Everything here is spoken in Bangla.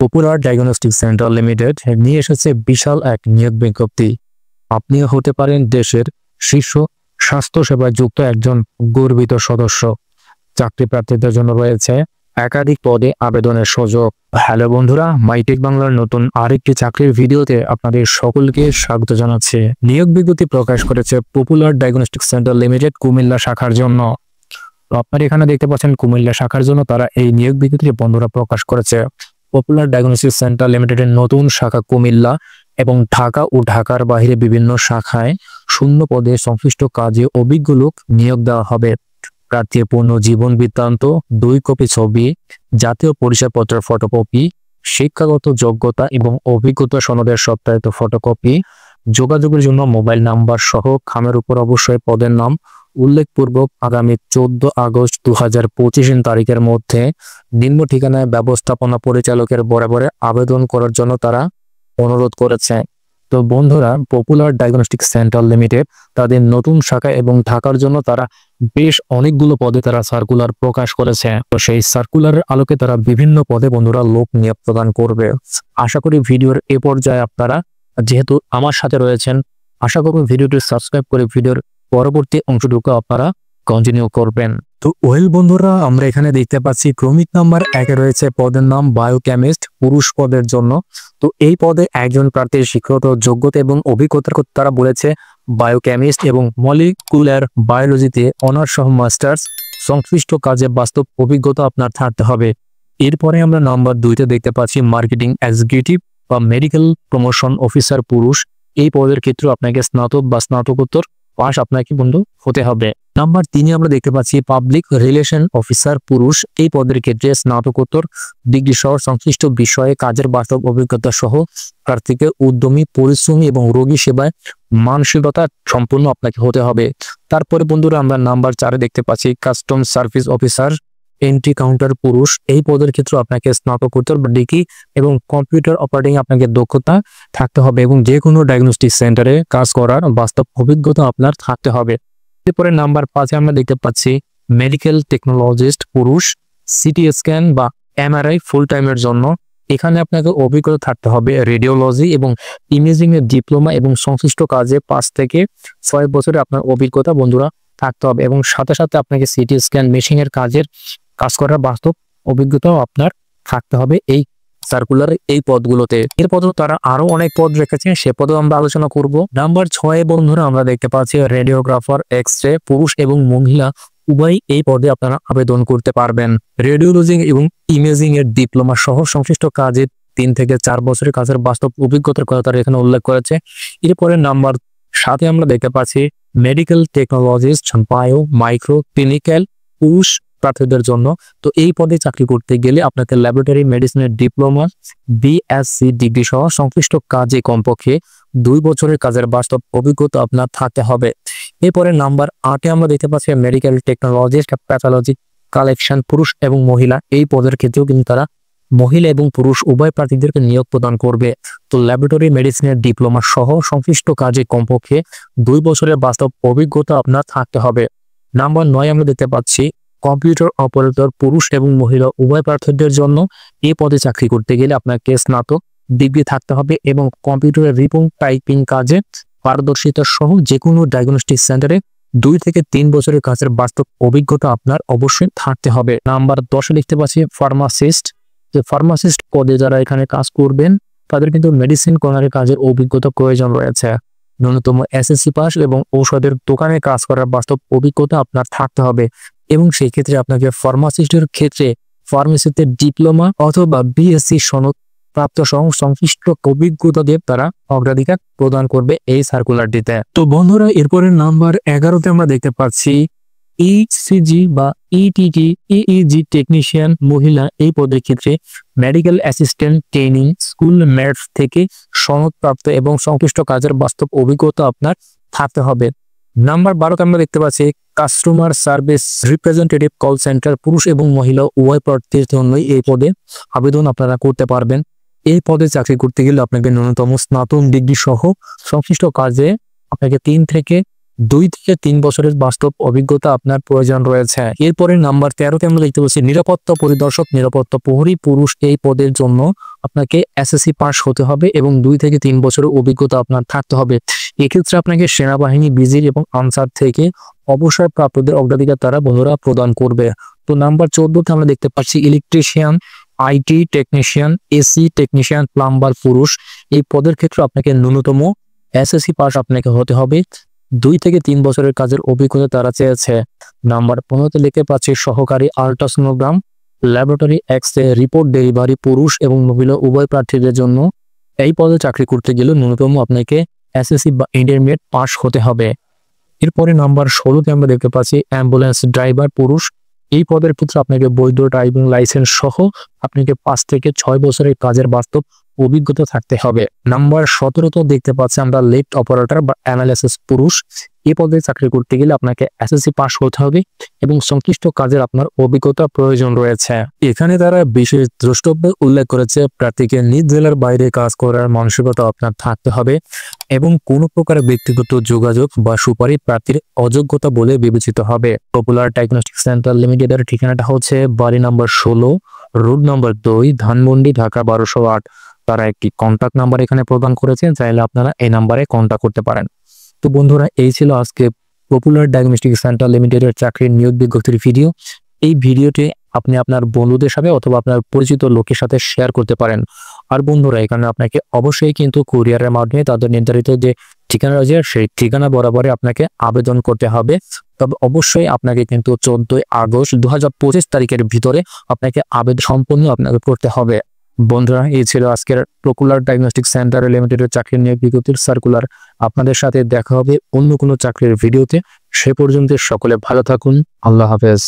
পপুলার ডায়াগনস্টিক সেন্টার লিমিটেড নিয়ে এসেছে বিশাল এক নিয়োগ বিজ্ঞপ্তি। আপনিও হতে পারেন দেশের শীর্ষ স্বাস্থ্যসেবায় যুক্ত একজন গর্বিত সদস্য। চাকরি প্রার্থীদের জন্য রয়েছে একাধিক পদে আবেদনের সুযোগ। হ্যালো বন্ধুরা, মাইটেক বাংলার নতুন আরেকটি চাকরির ভিডিওতে আপনাদের সকলকে স্বাগত জানাচ্ছি। নিয়োগ বিজ্ঞপ্তি প্রকাশ করেছে popular diagnostic centre limited Comilla শাখার জন্য। আপনারা এখানে দেখতে পাচ্ছেন কুমিল্লা শাখার জন্য তারা এই নিয়োগ বিজ্ঞপ্তি বন্ধুরা প্রকাশ করেছে। পপুলার ডায়াগনস্টিক সেন্টার লিমিটেডের নতুন শাখা কুমিল্লা এবং ঢাকা ও ঢাকার বাইরে বিভিন্ন শাখায় শূন্য পদে সংশ্লিষ্ট কাজে অভিজ্ঞ লোক নিয়োগ দেওয়া হবে। প্রার্থীর পূর্ণ জীবন বৃত্তান্ত, 2 কপি ছবি, জাতীয় পরিচয়পত্রের ফটোকপি, শিক্ষাগত যোগ্যতা এবং অভিজ্ঞতা সনদের সত্যায়িত ফটোকপি, যোগাযোগের জন্য মোবাইল নাম্বার সহ খামের উপর অবশ্যই পদের নাম উল্লেখপূর্বক আগামী 14 আগস্ট 2025 তারিখের মধ্যে নিম্ন ঠিকানায় ব্যবস্থাপনা পরিচালকের বরাবরে আবেদন করার জন্য তারা অনুরোধ করেছে। তো বন্ধুরা, পপুলার ডায়াগনস্টিক সেন্টার লিমিটেড তাদের নতুন শাখা এবং ঢাকার জন্য তারা বেশ অনেকগুলো পদে তারা সার্কুলার প্রকাশ করেছে। তো সেই সার্কুলারের আলোকে তারা বিভিন্ন পদে বন্ধুরা লোক নিয়োগ প্রদান করবে। আশা করি ভিডিওর এ পর্যায়ে আপনারা যেহেতু আমার সাথে রয়েছেন, আশা করব ভিডিওটি সাবস্ক্রাইব করে ভিডিওর পরবর্তী অংশটুকু আপনারা কন্টিনিউ করবেন। তো ওয়েল বন্ধুরা, আমরা এখানে দেখতে পাচ্ছি ক্রমিক নাম্বার 1 রয়েছে পদের নাম বায়োকেমিস্ট, পুরুষ পদের জন্য। তো এই পদে একজন প্রার্থীর শিক্ষাগত যোগ্যতা এবং অভিজ্ঞতার কথা তারা বলেছে বায়োকেমিস্ট এবং মলিকুলার বায়োলজিতে অনার্স সহ মাস্টার্স, সংশ্লিষ্ট কাজে বাস্তব অভিজ্ঞতা আপনার থাকতে হবে। এরপরে আমরা নাম্বার 2তে দেখতে পাচ্ছি মার্কেটিং এক্সিকিউটিভ বা মেডিকেল প্রমোশন অফিসার পুরুষ। এই পদের ক্ষেত্রে আপনাকে স্নাতক বা স্নাতকোত্তর পাস আপনাকে বন্ধু হতে হবে। নাম্বার 3 আমরা দেখতে পাচ্ছি পাবলিক রিলেশন অফিসার পুরুষ। এই পদের ক্ষেত্রে স্নাতকোত্তর ডিগ্রি সহ সংশ্লিষ্ট বিষয়ে কাজের বাস্তব অভিজ্ঞতা সহ প্রার্থীকে উদ্যমী, পরিশ্রমী এবং রোগী সেবায় মানসিকতা সম্পূর্ণ আপনাকে হতে হবে। তারপরে বন্ধুরা আমরা নাম্বার 4 দেখতে পাচ্ছি custom service officer entry counter পুরুষ। এই পদের ক্ষেত্রে আপনাকে স্নাতকোত্তর বা ডিগ্রি এবং কম্পিউটার অপারেটিং আপনাকে দক্ষতা থাকতে হবে এবং যে কোনো ডায়াগনস্টিক সেন্টারে কাজ করার বাস্তব অভিজ্ঞতা আপনার থাকতে হবে। এরপরে নাম্বার 5 আমরা দেখতে পাচ্ছি মেডিকেল টেকনোলজিস্ট পুরুষ, সিটি স্ক্যান বা এমআরআই ফুল টাইমের জন্য। এখানে আপনাকে অভিজ্ঞতা থাকতে হবে রেডিওলজি এবং ইমেজিং এর ডিপ্লোমা এবং সংশ্লিষ্ট কাজে 5 থেকে 6 বছরের আপনার অভিজ্ঞতা বন্ধুরা থাকতে হবে এবং সাথে সাথে আপনাকে সিটি স্ক্যান মেশিন এর কাজ করার বাস্তব অভিজ্ঞতাও আপনার থাকতে হবে এই সার্কুলার এই পদগুলোতে। এরপরও তারা আরো অনেক পদ রেখেছেন, সে পদেও আমরা আলোচনা করব। নাম্বার 6 বন্ধুরা আমরা দেখতে পাচ্ছি রেডিওগ্রাফার এক্স-রে পুরুষ এবং মহিলা উভয় এই পদে আপনারা আবেদন করতে পারবেন। রেডিওলজি এবং ইমেজিং এর ডিপ্লোমা সহ সংশ্লিষ্ট কাজে 3 থেকে 4 বছরের কাজের বাস্তব অভিজ্ঞতার কথা তারা এখানে উল্লেখ করেছে। এরপরে নাম্বার 7 আমরা দেখতে পাচ্ছি medical technologist bio micro clinical পুরুষ প্রার্থীদের জন্য। তো এই পদে চাকরি করতে গেলে আপনাকে ল্যাবরেটরি মেডিসিনের ডিপ্লোমা, বিএসসি ডিগ্রি সহ সংশ্লিষ্ট কাজে কমপক্ষে 2 বছরের কাজের বাস্তব অভিজ্ঞতা আপনার থাকতে হবে। এরপরে নাম্বার 8 আমরা দেখতে পাচ্ছি মেডিকেল টেকনোলজিস্ট প্যাথোলজি কালেকশন পুরুষ এবং মহিলা। এই পদের ক্ষেত্রেও কিন্তু তারা মহিলা এবং পুরুষ উভয় প্রার্থীদেরকে নিয়োগ প্রদান করবে। তো ল্যাবরেটরি মেডিসিনের ডিপ্লোমা সহ সংশ্লিষ্ট কাজে কমপক্ষে 2 বছরের বাস্তব অভিজ্ঞতা আপনার থাকতে হবে। নাম্বার 9 আমরা দেখতে পাচ্ছি কম্পিউটার অপারেটর পুরুষ এবং মহিলা উভয় প্রার্থীদের জন্য। এই পদে চাকরি করতে গেলে আপনাকে স্নাতক ডিগ্রি থাকতে হবে এবং কম্পিউটারের রিডিং টাইপিং কাজে পারদর্শিতা সহ যে কোনো ডায়াগনস্টিক সেন্টারে 2 থেকে 3 বছরের কাজের বাস্তব অভিজ্ঞতা আপনার অবশ্যই থাকতে হবে। নাম্বার 10 দেখতে পাচ্ছি ফার্মাসিস্ট। যে ফার্মাসিস্ট পদে যারা এখানে কাজ করবেন তাদের কিন্তু মেডিসিন কর্নারের কাজের অভিজ্ঞতা প্রয়োজন রয়েছে। ন্যূনতম এসএসসি পাস এবং ঔষধের দোকানে কাজ করার বাস্তব অভিজ্ঞতা আপনার থাকতে হবে এবং সেই ক্ষেত্রে আপনাকে ফার্মাসিস্টের ক্ষেত্রে ফার্মেসিতে ডিপ্লোমা অথবা বিএসসি সনদ প্রাপ্ত সংশ্লিষ্ট অভিজ্ঞতা দিয়ে তারা অগ্রাধিকার প্রদান করবে এই সার্কুলারটিতে। তো বন্ধুরা, এরপরে নাম্বার 11তে আমরা দেখতে পাচ্ছি ইসিজি বা ইটিটি ইইজি টেকনিশিয়ান মহিলা। এই পদের ক্ষেত্রে medical assistant training school math থেকে সনদপ্রাপ্ত এবং সংশ্লিষ্ট কাজের বাস্তব অভিজ্ঞতা আপনার থাকতে হবে। নাম্বার 12তে আমরা দেখতে পাচ্ছি customer service representative call centre পুরুষ এবং মহিলা উভয় প্রার্থীর জন্যই এই পদে আবেদন আপনারা করতে পারবেন। এই পদে চাকরি করতে গেলে আপনাকে ন্যূনতম স্নাতক ডিগ্রি সহ সংশ্লিষ্ট কাজে আপনাকে 2 থেকে 3 বছরের বাস্তব অভিজ্ঞতা আপনার প্রয়োজন রয়েছে। এরপরে নাম্বার 13তে আমরা দেখতে পাচ্ছি নিরাপত্তা পরিদর্শক নিরাপত্তা প্রহরী পুরুষ। এই পদের জন্য আপনাকে এসএসসি পাস হতে হবে এবং 2 থেকে 3 বছরের অভিজ্ঞতা আপনার থাকতে হবে। এক্ষেত্রে আপনাকে সেনাবাহিনী, বিজির এবং আনসার থেকে অবসরপ্রাপ্তদের অগ্রাধিকার তারা বন্ধুরা প্রদান করবে। তো নাম্বার 14তে আমরা দেখতে পাচ্ছি electrician, IT technician, AC technician, plumber পুরুষ। এই পদের ক্ষেত্রে আপনাকে ন্যূনতম এসএসসি পাস আপনাকে হতে হবে। 2 থেকে 3 বছরের কাজের অভিজ্ঞতা তারা চেয়েছে। নাম্বার 15তে লিখতে পাচ্ছি সহকারী ultrasonogram, laboratory X-ray report delivery পুরুষ এবং মহিলা উভয় প্রার্থীদের জন্য। এই পদে চাকরি করতে গেলে ন্যূনতম আপনাকে এসএসসি বা ইন্টারমিডিয়েট পাস হতে হবে। এরপরে নাম্বার 16তে আমরা দেখতে পাচ্ছি অ্যাম্বুলেন্স ড্রাইভার পুরুষ। এই পদের ক্ষেত্রে আপনাকে বৈধ ড্রাইভিং লাইসেন্স সহ আপনাকে 5 থেকে 6 বছরের কাজের বাস্তব অভিজ্ঞতা থাকতে হবে। নাম্বার 17তে দেখতে পাচ্ছি আমরা লিফট অপারেটর বা অ্যানালাইসিস পুরুষ। এই পদে চাকরি করতে গেলে আপনাকে এসএসসি পাস হতে হবে এবং সংশ্লিষ্ট কাজের আপনার অভিজ্ঞতা প্রয়োজন রয়েছে। এখানে তারা বিশেষ দ্রষ্টব্যে উল্লেখ করেছে প্রার্থীকে নিজ জেলার বাইরে কাজ করার মানসিকতা আপনার থাকতে হবে এবং কোনো প্রকার ব্যক্তিগত যোগাযোগ বা সুপারিশ প্রার্থীর অযোগ্যতা বলে বিবেচিত হবে। পপুলার ডায়াগনস্টিক সেন্টার লিমিটেডের ঠিকানাটা হচ্ছে বাড়ি number 16, road number 2, Dhanmondi, Dhaka 1208। তারা একটি কন্টাক্ট নাম্বার এখানে প্রদান করেছেন, চাইলে আপনারা এই নাম্বারে কন্টাক্ট করতে পারেন। তো বন্ধুরা, এই ছিল আজকে পপুলার ডায়াগনস্টিক সেন্টার লিমিটেডের চাকরির নিয়োগ বিজ্ঞপ্তির ভিডিও। এই ভিডিওটি আপনি আপনার বন্ধুদের সাথে অথবা আপনার পরিচিত লোকের সাথে শেয়ার করতে পারেন। আর বন্ধুরা, এখানে আপনাকে অবশ্যই কিন্তু কুরিয়ারের মাধ্যমে তাদের নির্ধারিত যে ঠিকানা রয়েছে সেই ঠিকানা বরাবরে আপনাকে আবেদন করতে হবে। তবে অবশ্যই আপনাকে কিন্তু 14 আগস্ট 2025 তারিখের ভিতরে আপনাকে আবেদন সম্পূর্ণ আপনাকে করতে হবে। বন্ধুরা, এই ছিল আজকের পপুলার ডায়াগনস্টিক সেন্টার লিমিটেডের চাকরির নিয়োগ বিজ্ঞপ্তির সার্কুলার। আপনাদের সাথে দেখা হবে অন্য কোনো চাকরির ভিডিওতে। সে পর্যন্ত সকলে ভালো থাকুন। আল্লাহ হাফেজ।